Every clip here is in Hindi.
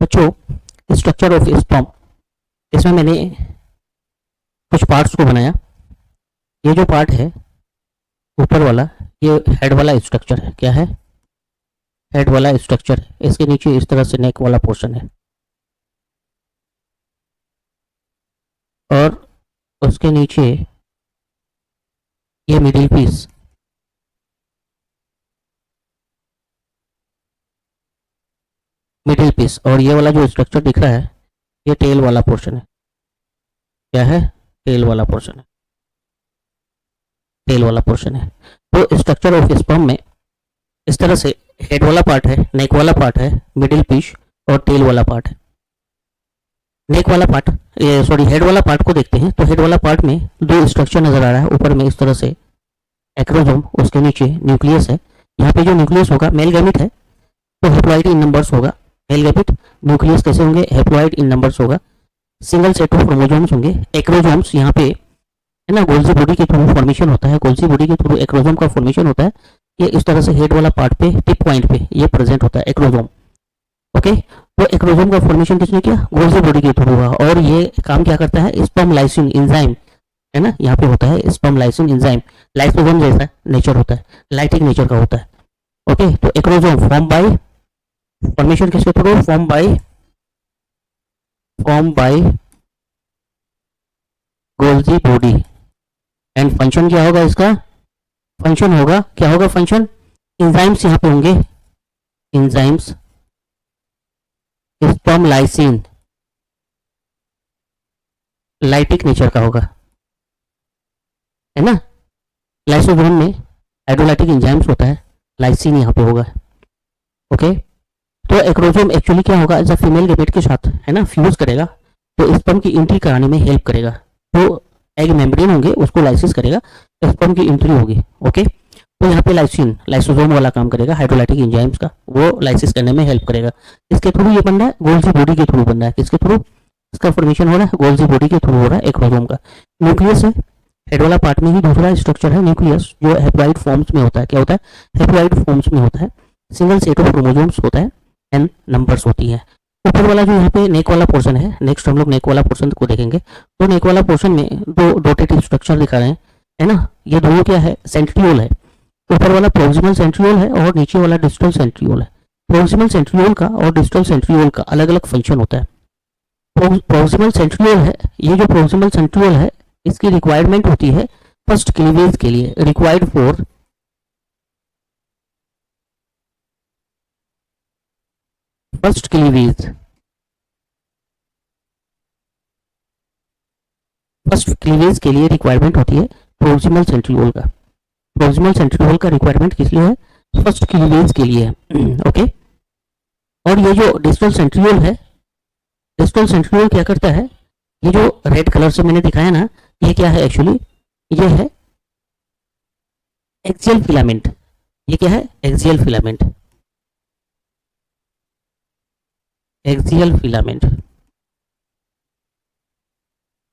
बच्चों स्ट्रक्चर ऑफ स्पर्म, इसमें मैंने कुछ पार्ट्स को बनाया। ये जो पार्ट है ऊपर वाला, ये हेड वाला स्ट्रक्चर है। क्या है? हेड वाला स्ट्रक्चर है। इसके नीचे इस तरह से नेक वाला पोर्शन है और उसके नीचे ये मिडिल पीस, और ये वाला जो स्ट्रक्चर दिख रहा है ये टेल वाला पोर्शन है। क्या है? टेल वाला पोर्शन है। टेल वाला पोर्शन है। तो स्ट्रक्चर ऑफ स्पर्म में इस तरह से हेड वाला पार्ट है, नेक वाला पार्ट है, मिडिल पीस और टेल वाला पार्ट है। नेक वाला पार्ट, ये सॉरी हेड वाला पार्ट को देखते हैं। तो हेड वाला पार्ट में दो स्ट्रक्चर नजर आ रहा है। ऊपर में इस तरह से एक्रोसोम, उसके नीचे न्यूक्लियस है। यहाँ पे जो न्यूक्लियस होगा मेल गैमेट है तो हैप्लॉइड इन नंबर्स होगा। मेल गैमेट, न्यूक्लियस कैसे होंगे? हैप्लॉइड इन नंबर्स होगा। सिंगल सेट ऑफ क्रोमोसोम्स होंगे। एक्रोसोम्स यहाँ पे है ना, गोल्जी बॉडी के थ्रू फॉर्मेशन होता है। गोल्जी बॉडी के थ्रू एक्रोसोम का फॉर्मेशन होता है। ये इस तरह से हेड वाला पार्ट पे टिप पॉइंट पे ये प्रेजेंट होता है एक्रोसोम। ओके, तो एक्रोसोम का फॉर्मेशन किसने किया? गोल्जी बॉडी के थ्रू हुआ। और ये काम क्या करता है? स्पर्म लाइसिन एंजाइम है ना, यहाँ पे होता है स्पर्म लाइसिन एंजाइम। लाइसोसोम जैसा नेचर होता है, लाइटिक नेचर का होता है। ओके, तो एक्रोसोम फॉर्म बाय, फॉर्मेशन किसके through? Form by Golgi body. And function क्या होगा इसका? फंक्शन होगा, क्या होगा फंक्शन? एंजाइम्स यहाँ पे होंगे, enzymes, sperm lysine, lytic nature का होगा, है ना। लाइसोसोम में हाइड्रोलाइटिक एंजाइम्स होता है, लाइसिन यहाँ पे होगा। ओके, तो एक्रोसोम एक्चुअली क्या होगा? एज अ फीमेल गैमेट के साथ है ना फ्यूज करेगा तो स्पर्म की एंट्री कराने में हेल्प करेगा। तो एग मेम्ब्रेन होंगे उसको लाइसिस करेगा, स्पर्म की एंट्री होगी। ओके, तो यहाँ पे लाइसिन, लाइसोसोम वाला काम करेगा, हाइड्रोलाइटिक एंजाइम्स का, वो लाइसिस करने में हेल्प करेगा। इसके थ्रू ये बन रहा है, गोल्जी बॉडी के थ्रू बन रहा है। किसके थ्रू इसका फॉर्मेशन हो रहा है? गोल्जी बॉडी के थ्रू हो रहा है एक्रोसोम का। न्यूक्लियस है, हेड वाला पार्ट में ही दूसरा स्ट्रक्चर है न्यूक्लियस, जो हैप्लॉइड फॉर्म्स में होता है। क्या होता है? हैप्लॉइड फॉर्म्स में होता है। सिंगल सेट ऑफ क्रोमोसोम्स होता है एंड नंबर्स होती है। ऊपर वाला जो यहाँ पे नेक वाला पोर्शन है, नेक्स्ट हम लोग नेक वाला पोर्शन को देखेंगे। तो नेक वाला पोर्शन में दो डॉटेड स्ट्रक्चर दिखा रहे हैं, है ना। ये दोनों क्या है? सेंट्रियोल है। ऊपर वाला प्रोक्सिमल सेंट्रियोल है और नीचे वाला डिस्टल सेंट्रियोल है। प्रोक्सिमल सेंट्रियोल का और डिस्टल सेंट्रियोल का अलग अलग फंक्शन होता है। प्रोक्सिमल सेंट्रियोल है, ये जो प्रोक्सिमल सेंट्रियोल है इसकी रिक्वायरमेंट होती है फर्स्ट क्लीवेज के लिए, required for first cleavage. First cleavage के लिए रिक्वायरमेंट होती है प्रोक्सिमल सेंट्रियोल का। प्रोक्सिमल सेंट्रियोल का रिक्वायरमेंट किस लिए है? फर्स्ट क्लीवेज के लिए है। ओके, और ये जो डिस्टल सेंट्रियोल है, डिस्टल सेंट्रियोल क्या करता है? ये जो रेड कलर से मैंने दिखाया ना, ये क्या है एक्चुअली? ये है एक्सियल फिलामेंट। ये क्या है? Axial filament. Axial filament.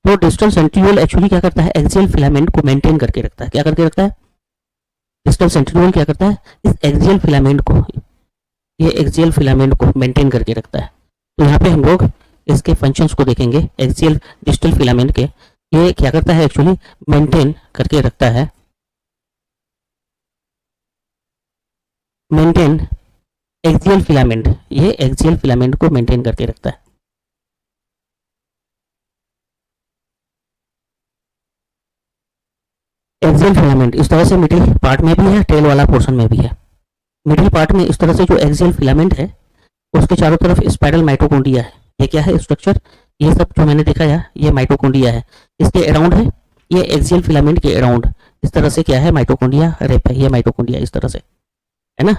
तो डिस्टल सेंट्रियोल एक्चुअली क्या करता है? एक्सियल फिलामेंट को मेंटेन करके रखता है। क्या करके रखता है? डिस्टल सेंट्रियोल क्या करता है? इस एक्सियल फिलामेंट को, ये एक्सियल फिलामेंट को मेंटेन करके रखता है। तो यहाँ पे हम लोग इसके फंक्शंस को देखेंगे। एक्सियल डिस्टल फिलामेंट के ये क्या करता है? एक्चुअली मेंटेन करके रखता है, मेंटेन एक्सियल फिलामेंट, ये एक्सियल फिलामेंट को मेंटेन करके रखता है। एक्सियल फिलामेंट इस तरह से मिडिल पार्ट में भी है, टेल वाला पोर्शन में भी है। मिडिल पार्ट में इस तरह से जो एक्सियल फिलामेंट है उसके चारों तरफ स्पाइरल माइटोकॉन्ड्रिया है। ये क्या है? स्ट्रक्चर, ये सब जो मैंने दिखाया ये माइटोकॉन्ड्रिया है। इसके अराउंड है, ये एक्सियल फिलामेंट के अराउंड इस तरह से क्या है? माइटोकॉन्ड्रिया रेप है। ये माइटोकॉन्ड्रिया इस तरह से है ना,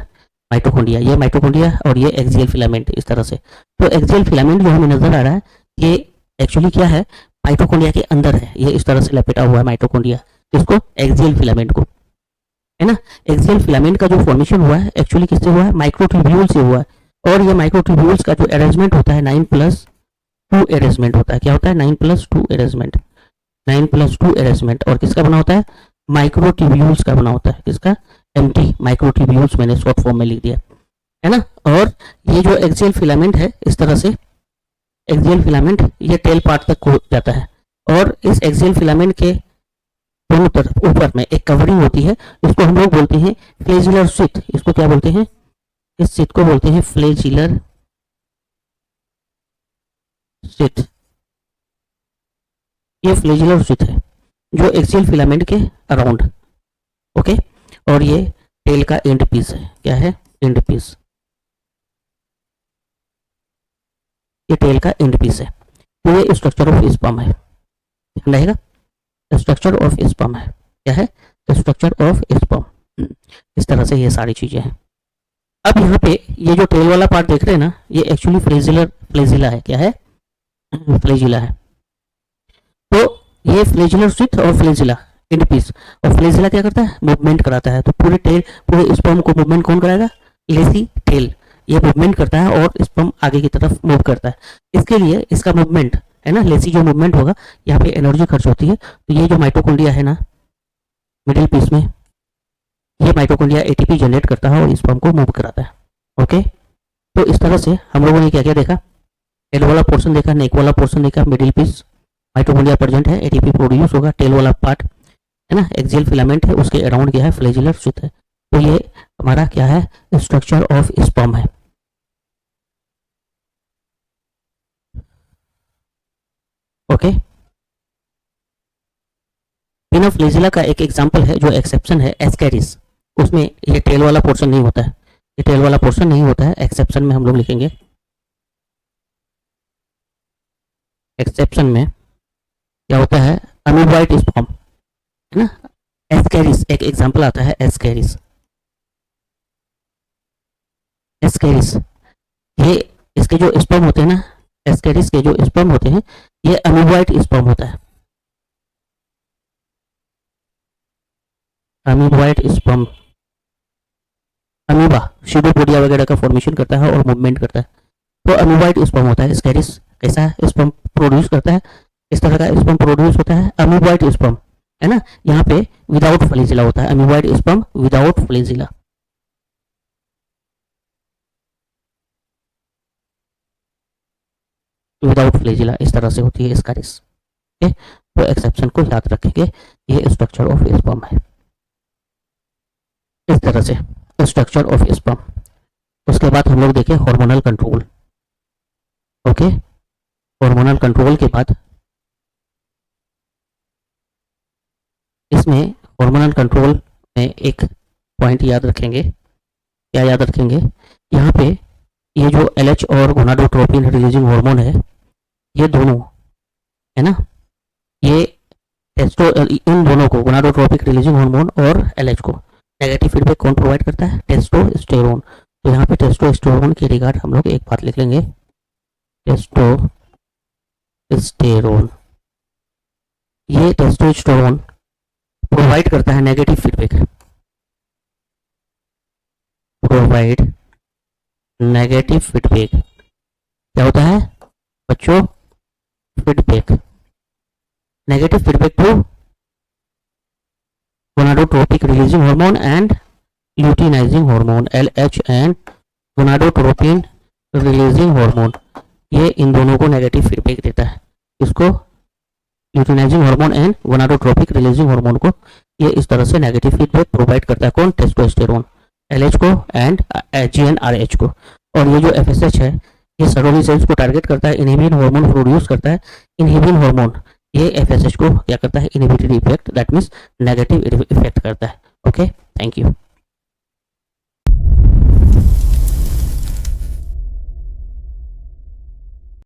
माइटोकॉन्ड्रिया, ये माइटोकॉन्ड्रिया और ये एक्सियल फिलामेंट इस तरह से। तो एक्सियल फिलामेंट जो हमें नजर आ रहा है ये एक्चुअली क्या है? माइटोकॉन्ड्रिया के अंदर है। ये इस तरह से लपेटा हुआ है माइटोकॉन्ड्रिया, इसको एक्सियल फिलामेंट को, है ना। एक्सियल फिलामेंट का जो फॉर्मेशन हुआ है एक्चुअली किससे हुआ है? माइक्रोट्यूब्यूल से हुआ है। और ये माइक्रोट्यूब्यूल्स का जो अरेंजमेंट होता है 9+2 अरेंजमेंट होता है। क्या होता है? 9+2 अरेंजमेंट, 9+2 अरेंजमेंट। और किसका बना होता है? माइक्रोट्यूब्यूल्स का बना होता है। किसका? एमटी माइक्रोट्यूब्यूल्स, मैंने शॉर्ट फॉर्म में लिख दिया, है ना। और ये जो एक्सियल फिलामेंट है, इस तरह से एक्सियल फिलामेंट ये टेल पार्ट तक हो जाता है, और इस एक्सियल फिलामेंट के दोनों तरफ ऊपर में एक कवरिंग होती है, इसको हम लोग बोलते हैं फ्लेजिलर शीथ। इसको क्या बोलते हैं? इस शीथ को बोलते हैं फ्लेजिलर शीथ। ये फ्लेजिलर शीथ है जो एक्सियल फिलामेंट के अराउंड, ओके। और ये टेल का एंड पीस है। क्या है? End piece. ये टेल का एंड पीस है। तो ये स्ट्रक्चर ऑफ स्पर्म है, ध्यान रहेगा। स्ट्रक्चर ऑफ स्पर्म है। क्या है? Structure of sperm. इस तरह से ये सारी चीजें हैं। अब यहाँ पे ये जो टेल वाला पार्ट देख रहे हैं ना, ये एक्चुअली फ्लेजिला है। क्या है? फ्लेजिला है। तो ये फ्लेजिलर शीथ और फ्लेजिला एंड पीस। और फ्लेजिला क्या करता है? मूवमेंट कराता है। तो पूरे टेल, पूरे स्पर्म को मूवमेंट कौन कराएगा? लेसी टेल। ये मूवमेंट करता है और स्पर्म आगे की तरफ मूव करता है। इसके लिए इसका मूवमेंट है ना, लेसी जो मूवमेंट होगा, यहाँ पे एनर्जी खर्च होती है। तो ये जो माइटोकॉन्ड्रिया है ना मिडिल पीस में, ये माइटोकॉन्ड्रिया एटीपी जनरेट करता है और स्पर्म को मूव कराता है, ओके। तो इस तरह से हम लोगों ने क्या क्या देखा? टेल वाला पोर्शन देखा, नेक वाला पोर्शन देखा, मिडिल पीस, माइटोकॉन्ड्रिया प्रेजेंट है, एटीपी प्रोड्यूस होगा, टेल वाला पार्ट है ना, एक्सियल फिलामेंट है, उसके अराउंड क्या है? फ्लेजिलर शीथ है। तो ये हमारा क्या है? स्ट्रक्चर ऑफ स्पर्म है, ओके। बिना फ्लेजिला का एक एग्जांपल है जो एक्सेप्शन है, एस्कैरिस। उसमें ये टेल वाला पोर्शन नहीं होता है, ये टेल वाला पोर्शन नहीं होता है। एक्सेप्शन में हम लोग लिखेंगे, एक्सेप्शन में क्या होता है? अमीबॉइड स्पर्म, है ना। एस्कैरिस एक एग्जांपल आता है, एस्कैरिस। एस्कैरिस ये इसके जो स्पर्म होते हैं ना, एस्कैरिस के जो स्पर्म होते हैं, ये अमीबॉइड स्पर्म होता है। अमीबॉइड स्पर्म, अमीबा शिडोपोडिया वगैरह का फॉर्मेशन करता है और मूवमेंट करता है। तो अमीबॉइड स्पर्म होता है। एस्कैरिस कैसा स्पर्म प्रोड्यूस करता है? इस तरह का स्पर्म प्रोड्यूस होता है, अमीबॉइड स्पर्म, है ना। यहाँ पे विदाउट फ्लेजिला होता है, amoeboid sperm without flagella. Without flagella इस तरह से होती है एस्कैरिस, ओके। तो एक्सेप्शन को याद रखेंगे, ये स्ट्रक्चर ऑफ स्पर्म है, इस तरह से स्ट्रक्चर ऑफ स्पर्म। उसके बाद हम लोग देखें hormonal control, okay. Hormonal control के बाद इसमें हार्मोनल कंट्रोल में एक पॉइंट याद रखेंगे। क्या याद रखेंगे? यहाँ पे ये जो एलएच और गोनाडोट्रोपिन रिलीजिंग हार्मोन है, ये दोनों है ना, ये इन दोनों को, गोनाडोट्रोपिक रिलीजिंग हार्मोन और एलएच को, नेगेटिव फीडबैक कौन प्रोवाइड करता है? टेस्टोस्टेरोन। तो यहाँ पे टेस्टोस्टेरोन के रिगार्ड हम लोग एक बात लिख लेंगे, टेस्टोस्टेरोन। ये टेस्टोस्टेरोन प्रोवाइड करता है negative feedback, provide negative feedback. क्या होता है बच्चों? Feedback, negative feedback to gonadotropic releasing hormone and luteinizing hormone, LH and gonadotropin releasing hormone. ये इन दोनों को नेगेटिव फीडबैक देता है। इसको luteinizing hormone and gonadotropic releasing hormone को ये इस तरह से नेगेटिव फीडबैक प्रोवाइड करता है। कौन? टेस्टोस्टेरोन, एलएच को एंड जीएनआरएच को। और ये जो एफएसएच है, ये सरोली सेल्स को टारगेट करता है, इनहिबिन हार्मोन प्रोड्यूस करता है। इनहिबिन हार्मोन ये एफएसएच को क्या करता है? Inhibitory effect, that means negative effect करता है, ओके। Thank you.